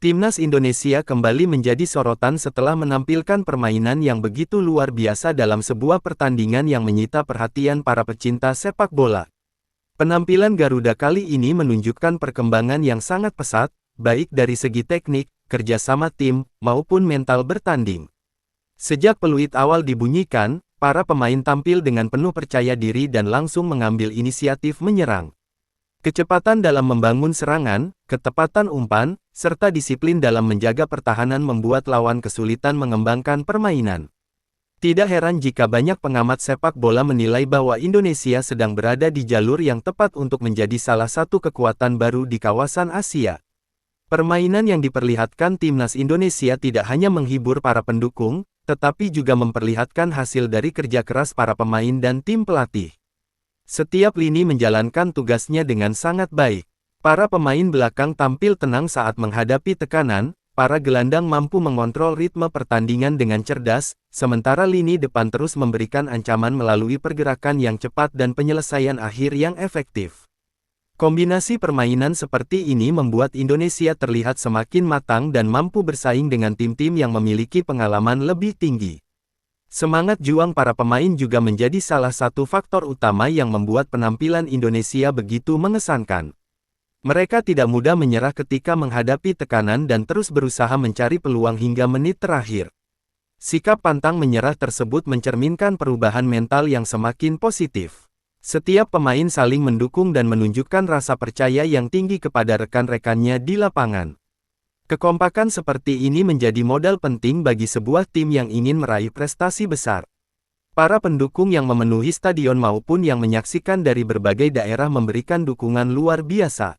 Timnas Indonesia kembali menjadi sorotan setelah menampilkan permainan yang begitu luar biasa dalam sebuah pertandingan yang menyita perhatian para pecinta sepak bola. Penampilan Garuda kali ini menunjukkan perkembangan yang sangat pesat, baik dari segi teknik, kerjasama tim, maupun mental bertanding. Sejak peluit awal dibunyikan, para pemain tampil dengan penuh percaya diri dan langsung mengambil inisiatif menyerang. Kecepatan dalam membangun serangan, ketepatan umpan, serta disiplin dalam menjaga pertahanan membuat lawan kesulitan mengembangkan permainan. Tidak heran jika banyak pengamat sepak bola menilai bahwa Indonesia sedang berada di jalur yang tepat untuk menjadi salah satu kekuatan baru di kawasan Asia. Permainan yang diperlihatkan Timnas Indonesia tidak hanya menghibur para pendukung, tetapi juga memperlihatkan hasil dari kerja keras para pemain dan tim pelatih. Setiap lini menjalankan tugasnya dengan sangat baik. Para pemain belakang tampil tenang saat menghadapi tekanan, para gelandang mampu mengontrol ritme pertandingan dengan cerdas, sementara lini depan terus memberikan ancaman melalui pergerakan yang cepat dan penyelesaian akhir yang efektif. Kombinasi permainan seperti ini membuat Indonesia terlihat semakin matang dan mampu bersaing dengan tim-tim yang memiliki pengalaman lebih tinggi. Semangat juang para pemain juga menjadi salah satu faktor utama yang membuat penampilan Indonesia begitu mengesankan. Mereka tidak mudah menyerah ketika menghadapi tekanan dan terus berusaha mencari peluang hingga menit terakhir. Sikap pantang menyerah tersebut mencerminkan perubahan mental yang semakin positif. Setiap pemain saling mendukung dan menunjukkan rasa percaya yang tinggi kepada rekan-rekannya di lapangan. Kekompakan seperti ini menjadi modal penting bagi sebuah tim yang ingin meraih prestasi besar. Para pendukung yang memenuhi stadion maupun yang menyaksikan dari berbagai daerah memberikan dukungan luar biasa.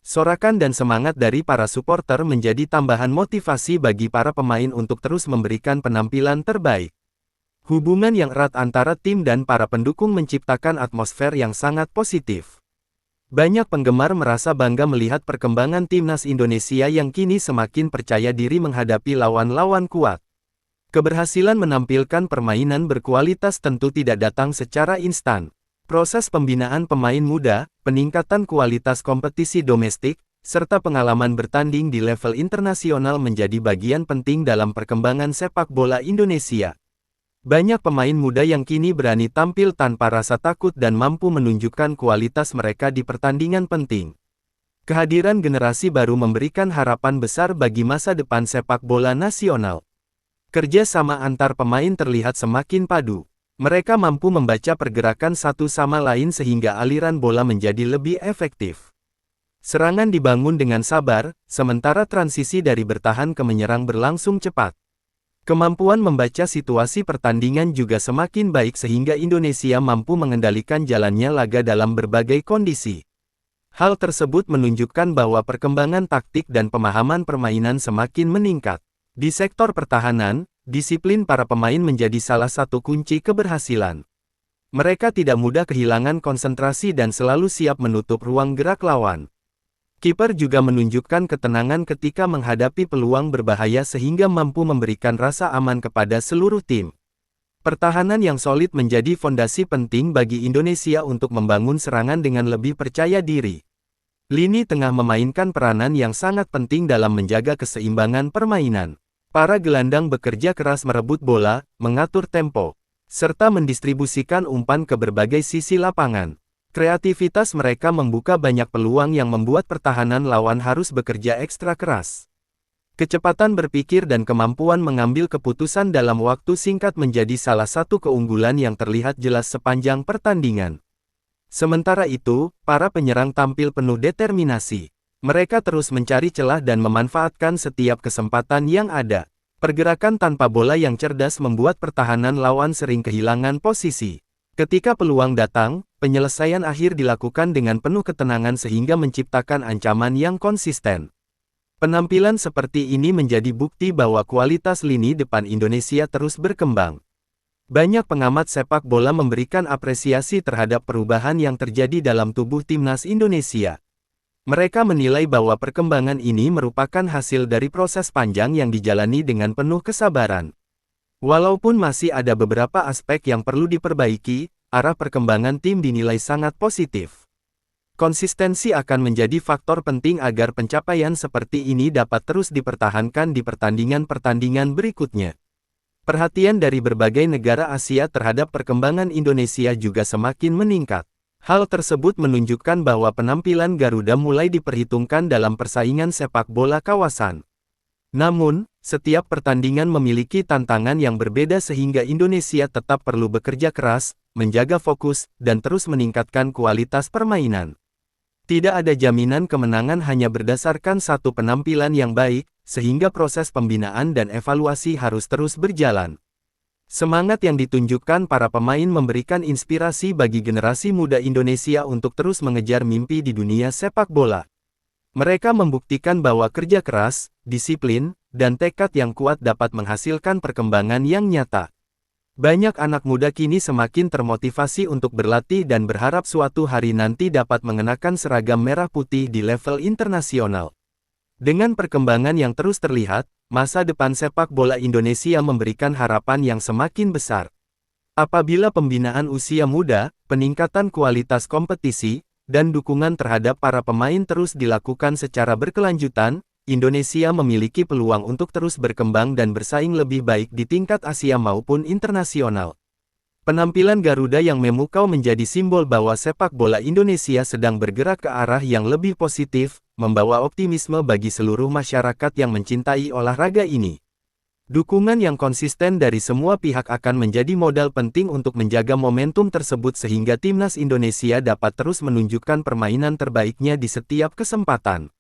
Sorakan dan semangat dari para supporter menjadi tambahan motivasi bagi para pemain untuk terus memberikan penampilan terbaik. Hubungan yang erat antara tim dan para pendukung menciptakan atmosfer yang sangat positif. Banyak penggemar merasa bangga melihat perkembangan Timnas Indonesia yang kini semakin percaya diri menghadapi lawan-lawan kuat. Keberhasilan menampilkan permainan berkualitas tentu tidak datang secara instan. Proses pembinaan pemain muda, peningkatan kualitas kompetisi domestik, serta pengalaman bertanding di level internasional menjadi bagian penting dalam perkembangan sepak bola Indonesia. Banyak pemain muda yang kini berani tampil tanpa rasa takut dan mampu menunjukkan kualitas mereka di pertandingan penting. Kehadiran generasi baru memberikan harapan besar bagi masa depan sepak bola nasional. Kerja sama antar pemain terlihat semakin padu. Mereka mampu membaca pergerakan satu sama lain sehingga aliran bola menjadi lebih efektif. Serangan dibangun dengan sabar, sementara transisi dari bertahan ke menyerang berlangsung cepat. Kemampuan membaca situasi pertandingan juga semakin baik sehingga Indonesia mampu mengendalikan jalannya laga dalam berbagai kondisi. Hal tersebut menunjukkan bahwa perkembangan taktik dan pemahaman permainan semakin meningkat. Di sektor pertahanan, disiplin para pemain menjadi salah satu kunci keberhasilan. Mereka tidak mudah kehilangan konsentrasi dan selalu siap menutup ruang gerak lawan. Kiper juga menunjukkan ketenangan ketika menghadapi peluang berbahaya sehingga mampu memberikan rasa aman kepada seluruh tim. Pertahanan yang solid menjadi fondasi penting bagi Indonesia untuk membangun serangan dengan lebih percaya diri. Lini tengah memainkan peranan yang sangat penting dalam menjaga keseimbangan permainan. Para gelandang bekerja keras merebut bola, mengatur tempo, serta mendistribusikan umpan ke berbagai sisi lapangan. Kreativitas mereka membuka banyak peluang yang membuat pertahanan lawan harus bekerja ekstra keras. Kecepatan berpikir dan kemampuan mengambil keputusan dalam waktu singkat menjadi salah satu keunggulan yang terlihat jelas sepanjang pertandingan. Sementara itu, para penyerang tampil penuh determinasi. Mereka terus mencari celah dan memanfaatkan setiap kesempatan yang ada. Pergerakan tanpa bola yang cerdas membuat pertahanan lawan sering kehilangan posisi. Ketika peluang datang, penyelesaian akhir dilakukan dengan penuh ketenangan sehingga menciptakan ancaman yang konsisten. Penampilan seperti ini menjadi bukti bahwa kualitas lini depan Indonesia terus berkembang. Banyak pengamat sepak bola memberikan apresiasi terhadap perubahan yang terjadi dalam tubuh Timnas Indonesia. Mereka menilai bahwa perkembangan ini merupakan hasil dari proses panjang yang dijalani dengan penuh kesabaran. Walaupun masih ada beberapa aspek yang perlu diperbaiki, arah perkembangan tim dinilai sangat positif. Konsistensi akan menjadi faktor penting agar pencapaian seperti ini dapat terus dipertahankan di pertandingan-pertandingan berikutnya. Perhatian dari berbagai negara Asia terhadap perkembangan Indonesia juga semakin meningkat. Hal tersebut menunjukkan bahwa penampilan Garuda mulai diperhitungkan dalam persaingan sepak bola kawasan. Namun, setiap pertandingan memiliki tantangan yang berbeda sehingga Indonesia tetap perlu bekerja keras, menjaga fokus, dan terus meningkatkan kualitas permainan. Tidak ada jaminan kemenangan hanya berdasarkan satu penampilan yang baik, sehingga proses pembinaan dan evaluasi harus terus berjalan. Semangat yang ditunjukkan para pemain memberikan inspirasi bagi generasi muda Indonesia untuk terus mengejar mimpi di dunia sepak bola. Mereka membuktikan bahwa kerja keras, disiplin, dan tekad yang kuat dapat menghasilkan perkembangan yang nyata. Banyak anak muda kini semakin termotivasi untuk berlatih dan berharap suatu hari nanti dapat mengenakan seragam merah putih di level internasional. Dengan perkembangan yang terus terlihat, masa depan sepak bola Indonesia memberikan harapan yang semakin besar. Apabila pembinaan usia muda, peningkatan kualitas kompetisi, dan dukungan terhadap para pemain terus dilakukan secara berkelanjutan, Indonesia memiliki peluang untuk terus berkembang dan bersaing lebih baik di tingkat Asia maupun internasional. Penampilan Garuda yang memukau menjadi simbol bahwa sepak bola Indonesia sedang bergerak ke arah yang lebih positif, membawa optimisme bagi seluruh masyarakat yang mencintai olahraga ini. Dukungan yang konsisten dari semua pihak akan menjadi modal penting untuk menjaga momentum tersebut sehingga timnas Indonesia dapat terus menunjukkan permainan terbaiknya di setiap kesempatan.